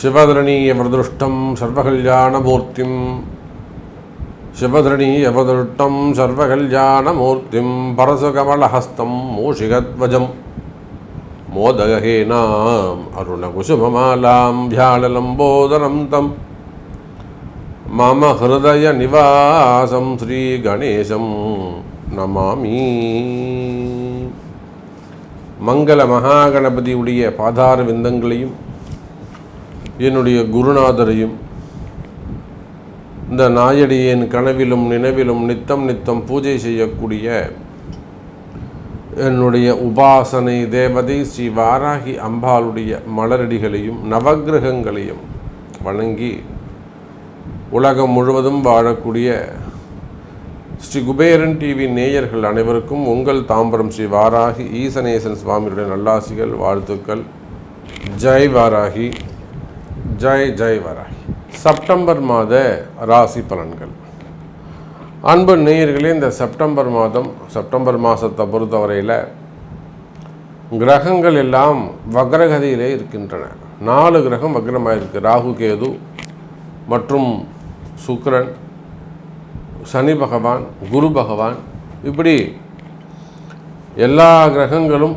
சிவதரணீயவதருஷ்டம் சர்வகல்யாணமூர்த்திம் சிவதரணீயவதருஷ்டம் சர்வகல்யாணமூர்த்திம் பரசுகமலஹஸ்தம் மூஷிகத்வஜம் மோதகஹேனாம் அருணகுசுமமாலாம் வியாழலம்போதரம் தம் மம ஹிருதய நிவாசம் ஸ்ரீ கணேசம் நமாமி. மங்கள மகாகணபதியுடைய பாதார விந்தங்களையும் என்னுடைய குருநாதரையும் இந்த நாயடியின் கனவிலும் நினைவிலும் நித்தம் நித்தம் பூஜை செய்யக்கூடிய என்னுடைய உபாசனை தேவதை ஸ்ரீ வாராகி அம்பாளுடைய மலரடிகளையும் நவக்கிரகங்களையும் வணங்கி உலகம் முழுவதும் வாழக்கூடிய ஸ்ரீ குபேரன் டிவி நேயர்கள் அனைவருக்கும் உங்கள் தாம்பரம் ஸ்ரீ வாராகி ஈசனேசன் சுவாமியுடைய நல்லாசிகள், வாழ்த்துக்கள். ஜெய் வாராகி, ஜெய் ஜெய் வாராகி. செப்டம்பர் மாத ராசி பலன்கள். அன்பு நேயர்களே, இந்த செப்டம்பர் மாதத்தை பொறுத்தவரையில் கிரகங்கள் எல்லாம் வக்ரகதியிலே இருக்கின்றன. 4 கிரகம் வக்ரமாக இருக்குது. ராகு, கேது மற்றும் சுக்கிரன், சனி பகவான், குரு பகவான், இப்படி எல்லா கிரகங்களும்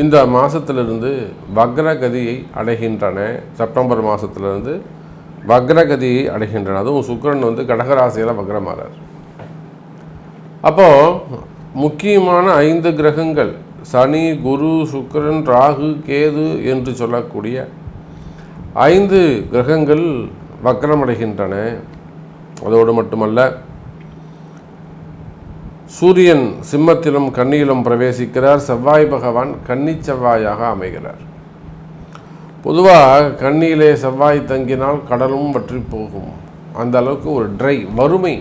இந்த மாதத்திலிருந்து வக்ரகதியை அடைகின்றன. செப்டம்பர் மாதத்திலிருந்து வக்ரகதியை அடைகின்றன. அதுவும் சுக்கிரன் கடகராசியில் வக்ரமாறார். அப்போது முக்கியமான 5 கிரகங்கள் சனி, குரு, சுக்கிரன், ராகு, கேது என்று சொல்லக்கூடிய 5 கிரகங்கள் வக்ரமடைகின்றன. அதோடு மட்டுமல்ல, சூரியன் சிம்மத்திலும் கன்னியிலும் பிரவேசிக்கிறார். செவ்வாய் பகவான் கன்னி செவ்வாயாக அமைகிறார். பொதுவாக கன்னியிலே செவ்வாய் தங்கினால் கடலும் வற்றி போகும். அந்த அளவுக்கு ஒரு வறுமை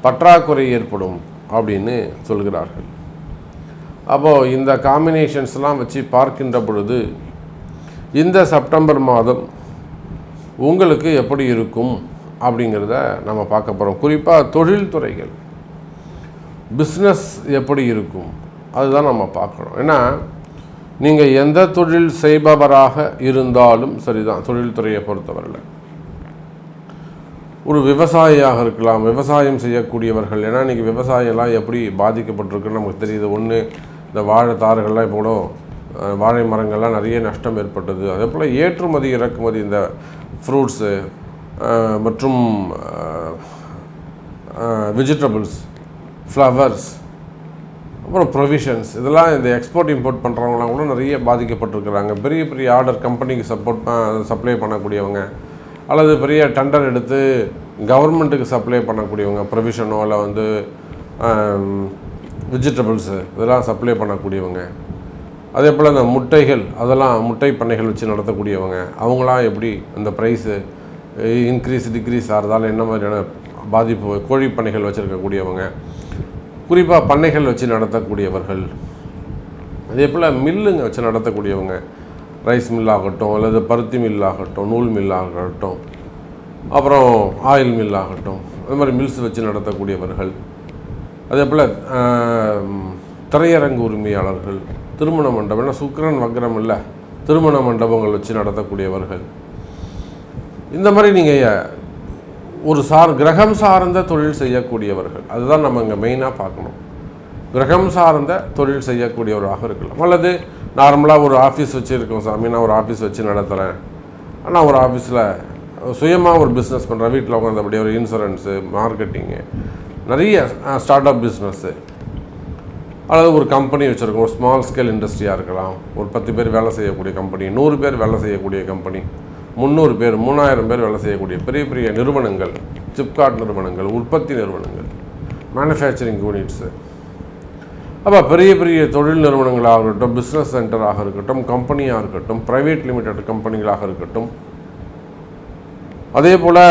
பற்றாக்குறை ஏற்படும் அப்படின்னு சொல்கிறார்கள். அப்போது இந்த காம்பினேஷன்ஸ்லாம் வச்சு பார்க்கின்ற பொழுது இந்த செப்டம்பர் மாதம் உங்களுக்கு எப்படி இருக்கும் அப்படிங்கிறத நம்ம பார்க்க போகிறோம். குறிப்பாக தொழில்துறைகள், பிஸ்னஸ் எப்படி இருக்கும் அதுதான் நம்ம பார்க்கணும். ஏன்னா நீங்கள் எந்த தொழில் செய்பவராக இருந்தாலும் சரிதான், தொழில்துறையை பொறுத்தவரையில் ஒரு விவசாயியாக இருக்கலாம், விவசாயம் செய்யக்கூடியவர்கள். ஏன்னா இன்றைக்கி விவசாயம்லாம் எப்படி பாதிக்கப்பட்டிருக்குன்னு நமக்கு தெரியுது. ஒன்று, இந்த வாழை தாறுகள்லாம் இப்போ கூட வாழை மரங்கள்லாம் நிறைய நஷ்டம் ஏற்பட்டது. அதே போல் ஏற்றுமதி இறக்குமதி, இந்த ஃப்ரூட்ஸு மற்றும் வெஜிடபிள்ஸ், ஃப்ளவர்ஸ், அப்புறம் ப்ரொவிஷன்ஸ், இதெல்லாம் இந்த எக்ஸ்போர்ட் இம்போர்ட் பண்ணுறவங்களாம் கூட நிறைய பாதிக்கப்பட்டிருக்கிறாங்க. பெரிய பெரிய ஆர்டர் கம்பெனிக்கு சப்ளை பண்ணக்கூடியவங்க, அல்லது பெரிய டெண்டர் எடுத்து கவர்மெண்ட்டுக்கு சப்ளை பண்ணக்கூடியவங்க, ப்ரொவிஷனோ இல்லை வெஜிடபிள்ஸு இதெல்லாம் சப்ளை பண்ணக்கூடியவங்க. அதே போல் இந்த முட்டைகள், அதெல்லாம் முட்டை பண்ணைகள் வச்சு நடத்தக்கூடியவங்க, அவங்களாம் எப்படி இந்த ப்ரைஸு இன்க்ரீஸ் டிக்ரீஸ் ஆகிறதால என்ன மாதிரியான பாதிப்பு, கோழி பண்ணைகள் வச்சுருக்கக்கூடியவங்க, குறிப்பாக பண்ணைகள் வச்சு நடத்தக்கூடியவர்கள், அதே போல் மில்லுங்க வச்சு நடத்தக்கூடியவங்க, ரைஸ் மில்லாகட்டும் அல்லது பருத்தி மில்லாகட்டும், நூல் மில்லாகட்டும், அப்புறம் ஆயில் மில்லாகட்டும், அது மாதிரி மில்ஸ் வச்சு நடத்தக்கூடியவர்கள், அதே போல் திரையரங்கு உரிமையாளர்கள், திருமண மண்டபம், ஏன்னா சுக்கிரன் வக்ரம் இல்லை, திருமண மண்டபங்கள் வச்சு நடத்தக்கூடியவர்கள், இந்த மாதிரி நீங்கள் ஒரு கிரகம் சார்ந்த தொழில் செய்யக்கூடியவர்கள், அதுதான் நம்ம இங்கே மெயினாக பார்க்கணும். கிரகம் சார்ந்த தொழில் செய்யக்கூடியவராக இருக்கலாம். அல்லது நார்மலாக ஒரு ஆஃபீஸ் வச்சுருக்கோம் சாமி, நான் ஒரு ஆஃபீஸ் வச்சு நடத்துகிறேன், ஆனால் ஒரு ஆஃபீஸில் சுயமாக ஒரு பிஸ்னஸ் பண்ணுறேன், வீட்டில் உட்காந்தபடியே ஒரு இன்சூரன்ஸு, மார்க்கெட்டிங்கு, நிறைய ஸ்டார்ட் அப் பிஸ்னஸ்ஸு, அல்லது ஒரு கம்பெனி வச்சுருக்கோம், ஒரு ஸ்மால் ஸ்கேல் இண்டஸ்ட்ரியாக இருக்கலாம், ஒரு 10 பேர் வேலை செய்யக்கூடிய கம்பெனி, 100 பேர் வேலை செய்யக்கூடிய கம்பெனி, 300 பேர் 3000 பேர் வேலை செய்யக்கூடிய பெரிய பெரிய நிறுவனங்கள், சிப்காட் நிறுவனங்கள், உற்பத்தி நிறுவனங்கள், மேனுஃபேக்சரிங் யூனிட்ஸு. அப்போ பெரிய பெரிய தொழில் நிறுவனங்களாக இருக்கட்டும், பிஸ்னஸ் சென்டராக இருக்கட்டும், கம்பெனியாக இருக்கட்டும், ப்ரைவேட் லிமிடெட் கம்பெனிகளாக இருக்கட்டும், அதே போல்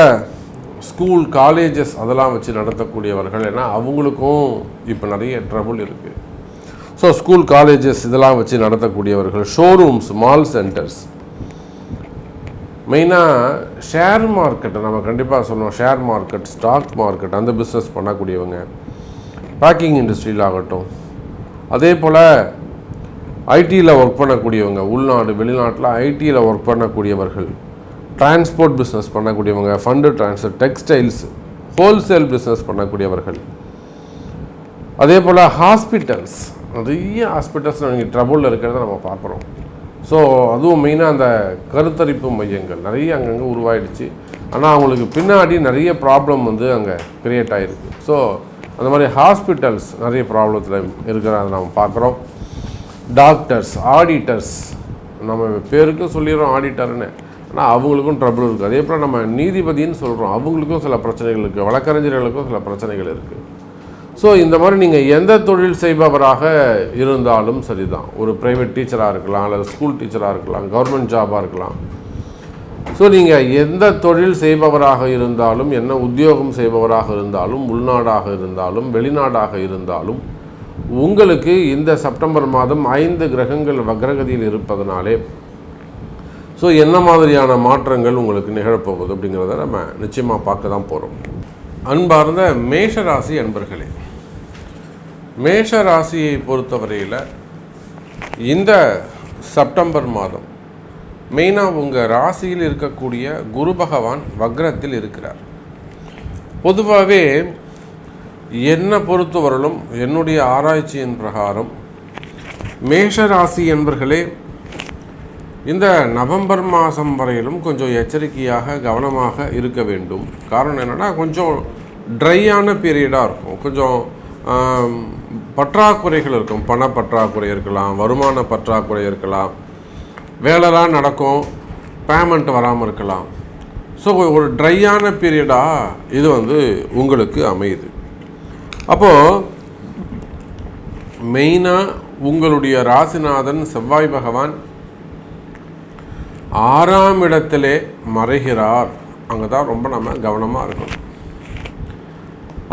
ஸ்கூல் காலேஜஸ் அதெல்லாம் வச்சு நடத்தக்கூடியவர்கள். ஏன்னா அவங்களுக்கும் இப்போ நிறைய ட்ரபுள் இருக்குது. ஸோ ஸ்கூல் காலேஜஸ் இதெல்லாம் வச்சு நடத்தக்கூடியவர்கள், ஷோரூம்ஸ், மால் சென்டர்ஸ், மெயினாக ஷேர் மார்க்கெட்டை நம்ம கண்டிப்பாக சொல்லணும். ஷேர் மார்க்கெட், ஸ்டாக் மார்க்கெட், அந்த பிஸ்னஸ் பண்ணக்கூடியவங்க, பேக்கிங் இண்டஸ்ட்ரியில் ஆகட்டும், அதே போல் ஐடியில் ஒர்க் பண்ணக்கூடியவங்க, உள்நாடு வெளிநாட்டில் ஐடியில் ஒர்க் பண்ணக்கூடியவர்கள், டிரான்ஸ்போர்ட் பிஸ்னஸ் பண்ணக்கூடியவங்க, fund transfer, textiles, wholesale business பண்ணக்கூடியவர்கள், அதே போல் ஹாஸ்பிட்டல்ஸ், நிறைய ஹாஸ்பிட்டல்ஸ் நீங்கள் ட்ரபுளில் இருக்கிறத நம்ம பார்க்குறோம். ஸோ அதுவும் மெயினாக அந்த கருத்தரிப்பு மையங்கள் நிறைய அங்கங்கே உருவாயிடுச்சு. ஆனால் அவங்களுக்கு பின்னாடி நிறைய ப்ராப்ளம் வந்து அங்கே க்ரியேட் ஆகிருக்கு. ஸோ அந்த மாதிரி ஹாஸ்பிட்டல்ஸ் நிறைய ப்ராப்ளத்தில் இருக்கிறத நம்ம பார்க்குறோம். டாக்டர்ஸ், ஆடிட்டர்ஸ், நம்ம பேருக்கு சொல்லிடுறோம் ஆடிட்டர்னு, ஆனால் அவங்களுக்கும் ட்ரபிள் இருக்குது. அதே போல் நம்ம நீதிபதின்னு சொல்கிறோம், அவங்களுக்கும் சில பிரச்சனைகள் இருக்குது, வழக்கறிஞர்களுக்கும் சில பிரச்சனைகள் இருக்குது. ஸோ இந்த மாதிரி நீங்கள் எந்த தொழில் செய்பவராக இருந்தாலும் சரி தான், ஒரு ப்ரைவேட் டீச்சராக இருக்கலாம், அல்லது ஸ்கூல் டீச்சராக இருக்கலாம், கவர்மெண்ட் ஜாபாக இருக்கலாம். ஸோ நீங்கள் எந்த தொழில் செய்பவராக இருந்தாலும், என்ன உத்தியோகம் செய்பவராக இருந்தாலும், உள்நாடாக இருந்தாலும் வெளிநாடாக இருந்தாலும், உங்களுக்கு இந்த செப்டம்பர் மாதம் 5 கிரகங்கள் வக்ரகதியில் இருப்பதனாலே ஸோ என்ன மாதிரியான மாற்றங்கள் உங்களுக்கு நிகழப்போகுது அப்படிங்கிறத நம்ம நிச்சயமாக பார்க்க தான் போகிறோம். அன்பார்ந்த மேஷராசி அன்பர்களே, மேஷராசியை பொறுத்தவரையில் இந்த செப்டம்பர் மாதம் மெயினாக உங்கள் ராசியில் இருக்கக்கூடிய குரு பகவான் வக்ரத்தில் இருக்கிறார். பொதுவாகவே என்னை பொறுத்தவரையிலும் என்னுடைய ஆராய்ச்சியின் பிரகாரம் மேஷராசி என்பர்களே இந்த நவம்பர் மாதம் வரையிலும் கொஞ்சம் எச்சரிக்கையாக கவனமாக இருக்க வேண்டும். காரணம் என்னென்னா, கொஞ்சம் ட்ரையான பீரியடாக இருக்கும், கொஞ்சம் பற்றாக்குறைகள் இருக்கும். பண பற்றாக்குறை இருக்கலாம், வருமான பற்றாக்குறை இருக்கலாம், வேலைலாம் நடக்கும், பேமெண்ட் வராமல் இருக்கலாம். ஸோ ஒரு ட்ரையான பீரியடாக இது வந்து உங்களுக்கு அமையுது. அப்போது மெயினாக உங்களுடைய ராசிநாதன் செவ்வாய் பகவான் 6ஆம் இடத்திலே மறைகிறார். அங்கே தான் ரொம்ப நம்ம கவனமாக இருக்கணும்.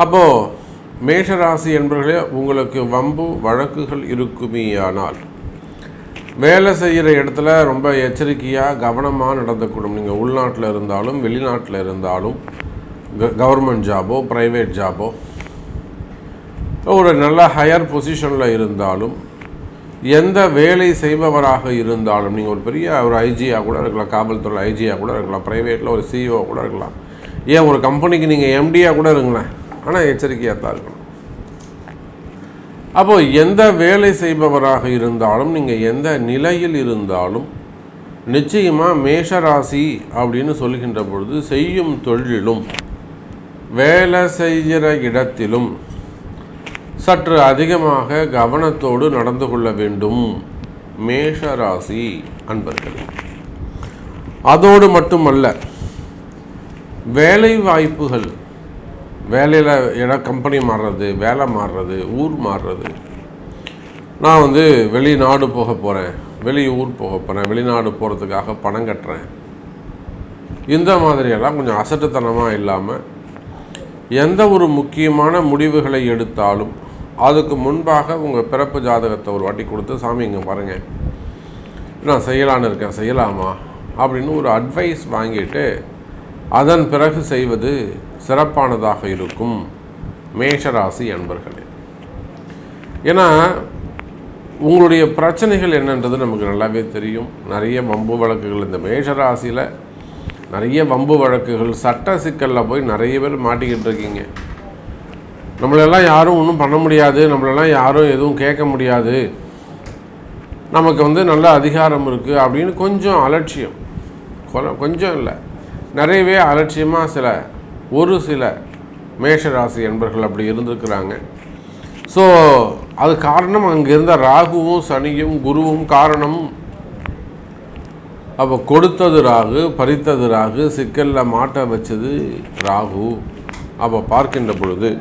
அப்போது மேஷராசி என்பர்களே, உங்களுக்கு வம்பு வழக்குகள் இருக்குமேயானால் வேலை செய்கிற இடத்துல ரொம்ப எச்சரிக்கையாக கவனமாக நடந்துக்கணும். நீங்கள் உள்நாட்டில் இருந்தாலும் வெளிநாட்டில் இருந்தாலும், கவர்மெண்ட் ஜாபோ ப்ரைவேட் ஜாபோ, ஒரு நல்ல ஹையர் பொசிஷனில் இருந்தாலும், எந்த வேலை செய்பவராக இருந்தாலும், நீங்கள் ஒரு பெரிய ஒரு ஐஜியாக கூட இருக்கலாம், காவல்துறை ஐஜியாக கூட இருக்கலாம், ப்ரைவேட்டில் ஒரு சிஇஓ கூட இருக்கலாம், ஏன் ஒரு கம்பெனிக்கு நீங்கள் எம்டியாக கூட இருங்களேன், ஆனால் எச்சரிக்கையாக தான் இருக்கணும். அப்போது எந்த வேலை செய்பவராக இருந்தாலும், நீங்கள் எந்த நிலையில் இருந்தாலும், நிச்சயமாக மேஷராசி அப்படின்னு சொல்கின்ற பொழுது செய்யும் தொழிலும் வேலை செய்கிற இடத்திலும் சற்று அதிகமாக கவனத்தோடு நடந்து கொள்ள வேண்டும் மேஷராசி அன்பர்களே. அதோடு மட்டுமல்ல, வேலை வாய்ப்புகள், வேலையில் கம்பெனி மாறுறது, வேலை மாறுறது, ஊர் மாறுறது, நான் வந்து வெளிநாடு போக போகிறேன், வெளியூர் போக போகிறேன், வெளிநாடு போகிறதுக்காக பணம் கட்டுறேன், இந்த மாதிரியெல்லாம் கொஞ்சம் அசட்டுத்தனமாக இல்லாமல் எந்த ஒரு முக்கியமான முடிவுகளை எடுத்தாலும் அதுக்கு முன்பாக உங்கள் பிறப்பு ஜாதகத்தை ஒரு வாட்டி கொடுத்து, சாமி இங்கே பாருங்கள், நான் செய்யலான்னு இருக்கேன், செய்யலாமா அப்படின்னு ஒரு அட்வைஸ் வாங்கிட்டு அதன் பிறகு செய்வது சிறப்பானதாக இருக்கும் மேஷராசி அன்பர்களே. ஏன்னா உங்களுடைய பிரச்சனைகள் என்னன்றது நமக்கு நல்லாவே தெரியும். நிறைய வம்பு வழக்குகள், இந்த மேஷராசியில் நிறைய வம்பு வழக்குகள், சட்ட சிக்கலில் போய் நிறைய பேர் மாட்டிக்கிட்டு இருக்கீங்க. நம்மளெல்லாம் யாரும் ஒன்றும் பண்ண முடியாது, நம்மளெல்லாம் யாரும் எதுவும் கேட்க முடியாது, நமக்கு வந்து நல்ல அதிகாரம் இருக்குது அப்படின்னு கொஞ்சம் அலட்சியம், கொஞ்சம் இல்லை நிறையவே அலட்சியமாக ஒரு சில மேஷராசி என்பர்கள் அப்படி இருந்திருக்கிறாங்க. ஸோ அது காரணம் அங்கே இருந்த ராகுவும் சனியும் குருவும் காரணம். அப்போ கொடுத்தது ராகு, பறித்தது ராகு, சிக்கலில் மாட்ட வச்சது ராகு. அப்போ பார்க்கின்ற பொழுது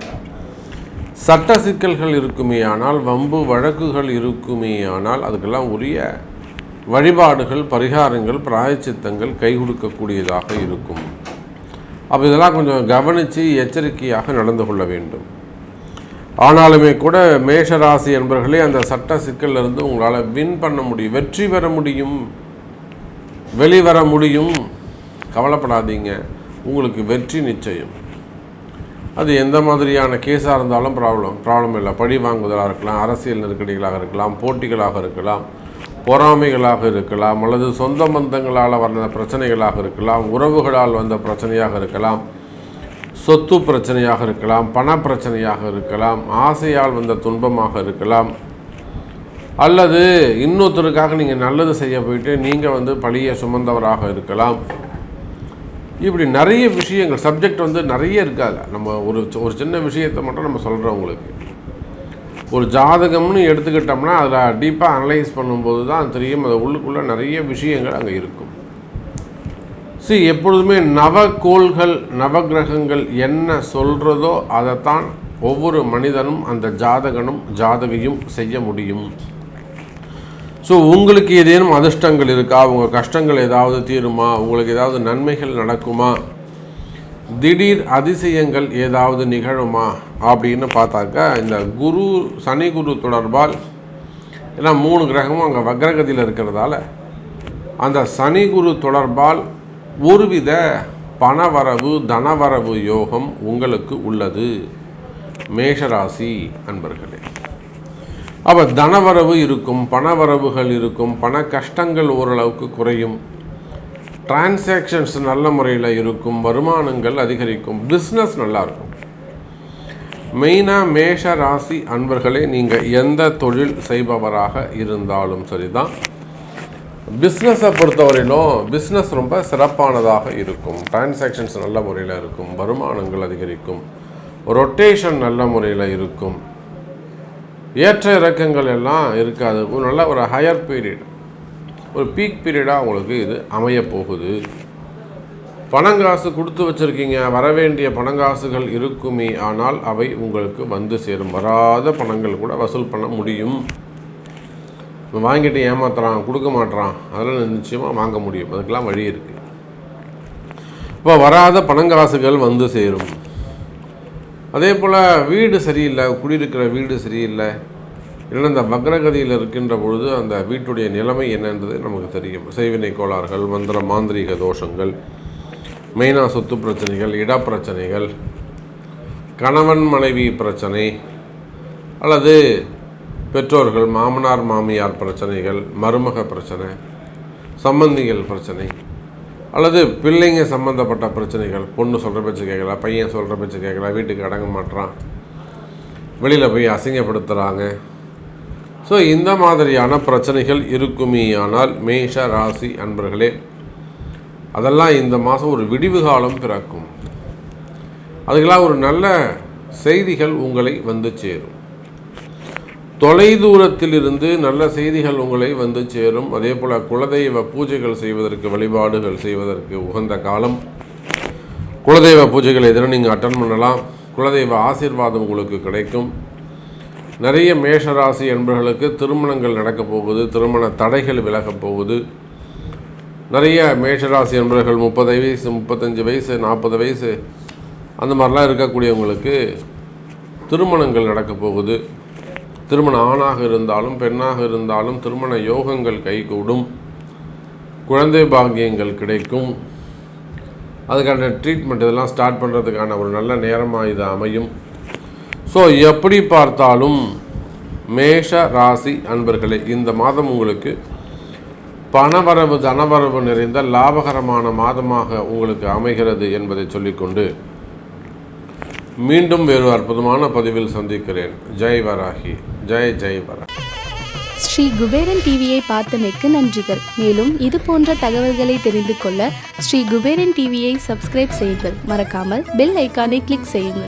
சட்ட சிக்கல்கள் இருக்குமே ஆனால், வம்பு வழக்குகள் இருக்குமே ஆனால், அதுக்கெல்லாம் உரிய வழிபாடுகள், பரிகாரங்கள், பிராயச்சித்தங்கள் கை கொடுக்கக்கூடியதாக இருக்கும். அப்போ இதெல்லாம் கொஞ்சம் கவனித்து எச்சரிக்கையாக நடந்து கொள்ள வேண்டும். ஆனாலுமே கூட மேஷராசி என்பவர்களே, அந்த சட்ட சிக்கலிருந்து உங்களால் வின் பண்ண முடியும், வெற்றி பெற முடியும், வெளிவர முடியும். கவலைப்படாதீங்க, உங்களுக்கு வெற்றி நிச்சயம். அது எந்த மாதிரியான கேஸாக இருந்தாலும் ப்ராப்ளம் இல்லை. பழி வாங்குதலாக இருக்கலாம், அரசியல் நெருக்கடிகளாக இருக்கலாம், போட்டிகளாக இருக்கலாம், பொறாமைகளாக இருக்கலாம், அல்லது சொந்த பந்தங்களால் வந்த பிரச்சனைகளாக இருக்கலாம், உறவுகளால் வந்த பிரச்சனையாக இருக்கலாம், சொத்து பிரச்சனையாக இருக்கலாம், பண பிரச்சனையாக இருக்கலாம், ஆசையால் வந்த துன்பமாக இருக்கலாம், அல்லது இன்னொருத்தருக்காக நீங்கள் நல்லது செய்ய போயிட்டு நீங்கள் பழியை சுமந்தவராக இருக்கலாம். இப்படி நிறைய விஷயங்கள் சப்ஜெக்ட் நிறைய இருக்காது. நம்ம ஒரு சின்ன விஷயத்தை மட்டும் நம்ம சொல்கிறோம். உங்களுக்கு ஒரு ஜாதகம்னு எடுத்துக்கிட்டோம்னா அதில் டீப்பாக அனலைஸ் பண்ணும்போது தான் தெரியும் அது உள்ளுக்குள்ளே நிறைய விஷயங்கள் அங்கே இருக்கும். எப்பொழுதுமே நவகோள்கள் நவகிரகங்கள் என்ன சொல்கிறதோ அதைத்தான் ஒவ்வொரு மனிதனும் அந்த ஜாதகையும் செய்ய முடியும். உங்களுக்கு ஏதேனும் அதிர்ஷ்டங்கள் இருக்கா, உங்கள் கஷ்டங்கள் ஏதாவது தீருமா, உங்களுக்கு ஏதாவது நன்மைகள் நடக்குமா, திடீர் அதிசயங்கள் ஏதாவது நிகழுமா அப்படின்னு பார்த்தாக்கா இந்த சனி குரு தொடர்பால், ஏன்னா 3 கிரகமும் அங்கே வக்ரகதியில் இருக்கிறதால அந்த சனி குரு தொடர்பால் ஒருவித பணவரவு தனவரவு யோகம் உங்களுக்கு உள்ளது மேஷராசி அன்பர்களே. அப்போ தனவரவு இருக்கும், பணவரவுகள் இருக்கும், பண கஷ்டங்கள் ஓரளவுக்கு குறையும், டிரான்சாக்ஷன்ஸ் நல்ல முறையில் இருக்கும், வருமானங்கள் அதிகரிக்கும், பிஸ்னஸ் நல்லாயிருக்கும். மெயினாக மேஷ ராசி அன்பர்களே, நீங்கள் எந்த தொழில் செய்பவராக இருந்தாலும் சரிதான், பிஸ்னஸை பொறுத்தவரையிலும் பிஸ்னஸ் ரொம்ப சிறப்பானதாக இருக்கும், டிரான்சாக்ஷன்ஸ் நல்ல முறையில் இருக்கும், வருமானங்கள் அதிகரிக்கும், ரொட்டேஷன் நல்ல முறையில் இருக்கும், ஏற்ற இறக்கங்கள் எல்லாம் இருக்காது. நல்ல ஒரு ஹையர் பீரியட், ஒரு பீக் பீரியடாக உங்களுக்கு இது அமையப்போகுது. பணங்காசு கொடுத்து வச்சுருக்கீங்க, வரவேண்டிய பணங்காசுகள் இருக்குமே, ஆனால் அவை உங்களுக்கு சேரும். வராத பணங்கள் கூட வசூல் பண்ண முடியும். வாங்கிட்டு ஏமாத்துறான், கொடுக்க மாட்டான், அதெல்லாம் நிச்சயமாக வாங்க முடியும். அதுக்கெல்லாம் வழி இருக்குது. இப்போ வராத பணங்காசுகள் சேரும். அதே போல் வீடு சரியில்லை, குடியிருக்கிற வீடு சரியில்லை, இல்லைன்னா இந்த வக்ரகதியில் இருக்கின்ற பொழுது அந்த வீட்டுடைய நிலைமை என்னன்றது நமக்கு தெரியும். செய்வினை கோளாறுகள், மந்திர மாந்திரீக தோஷங்கள், மெயினாக சொத்து பிரச்சனைகள், இடப்பிரச்சனைகள், கணவன் மனைவி பிரச்சனை, அல்லது பெற்றோர்கள் மாமனார் மாமியார் பிரச்சனைகள், மருமக பிரச்சனை, சம்பந்திகள் பிரச்சனை, அல்லது பிள்ளைங்க சம்மந்தப்பட்ட பிரச்சனைகள், பொண்ணு சொல்கிற பேச்சு கேட்கல, பையன் சொல்கிற பேச்சு கேட்கல, வீட்டுக்கு அடங்க மாட்டான், வெளியில் போய் அசிங்கப்படுத்துகிறாங்க. இந்த மாதிரியான பிரச்சனைகள் இருக்குமே ஆனால் மேஷ ராசி அன்பர்களே, அதெல்லாம் இந்த மாதம் ஒரு விடிவு காலம் பிறக்கும். அதுக்கெல்லாம் ஒரு நல்ல செய்திகள் உங்களை சேரும். தொலைதூரத்திலிருந்து நல்ல செய்திகள் உங்களை சேரும். அதே போல் குலதெய்வ பூஜைகள் செய்வதற்கு, வழிபாடுகள் செய்வதற்கு உகந்த காலம். குலதெய்வ பூஜைகளை எதிர நீங்கள் அட்டன் பண்ணலாம். குலதெய்வ ஆசீர்வாதம் உங்களுக்கு கிடைக்கும். நிறைய மேஷராசி என்பவர்களுக்கு திருமணங்கள் நடக்கப் போகுது, திருமண தடைகள் விலகப் போகுது. நிறைய மேஷராசி என்பவர்கள் 30 வயசு, 35 வயசு, 40 வயசு அந்த மாதிரிலாம் இருக்கக்கூடியவங்களுக்கு திருமணங்கள் நடக்கப் போகுது. திருமண ஆணாக இருந்தாலும் பெண்ணாக இருந்தாலும் திருமண யோகங்கள் கைகூடும், குழந்தை பாக்கியங்கள் கிடைக்கும். அதுக்கான ட்ரீட்மெண்ட் இதெல்லாம் ஸ்டார்ட் பண்ணுறதுக்கான ஒரு நல்ல நேரமாக இது அமையும். எப்படி பார்த்தாலும் மேஷ ராசி அன்பர்களே, இந்த மாதம் உங்களுக்கு பணவரவு தனவரவு நிறைந்த லாபகரமான மாதமாக உங்களுக்கு அமைகிறது என்பதை சொல்லிக்கொண்டு மீண்டும் வேறு அற்புதமான பதிவில் சந்திக்கிறேன். ஜெய் வராகி, ஜெய் ஜெய் வராகி. ஸ்ரீ குபேரன் டிவியை பார்த்தமைக்கு நன்றிகள். மேலும் இது போன்ற தகவல்களை தெரிந்து கொள்ள ஸ்ரீ குபேரன் டிவியை சப்ஸ்கிரைப் செய்யுங்கள். மறக்காமல் பெல் ஐக்கானை கிளிக் செய்யுங்கள்.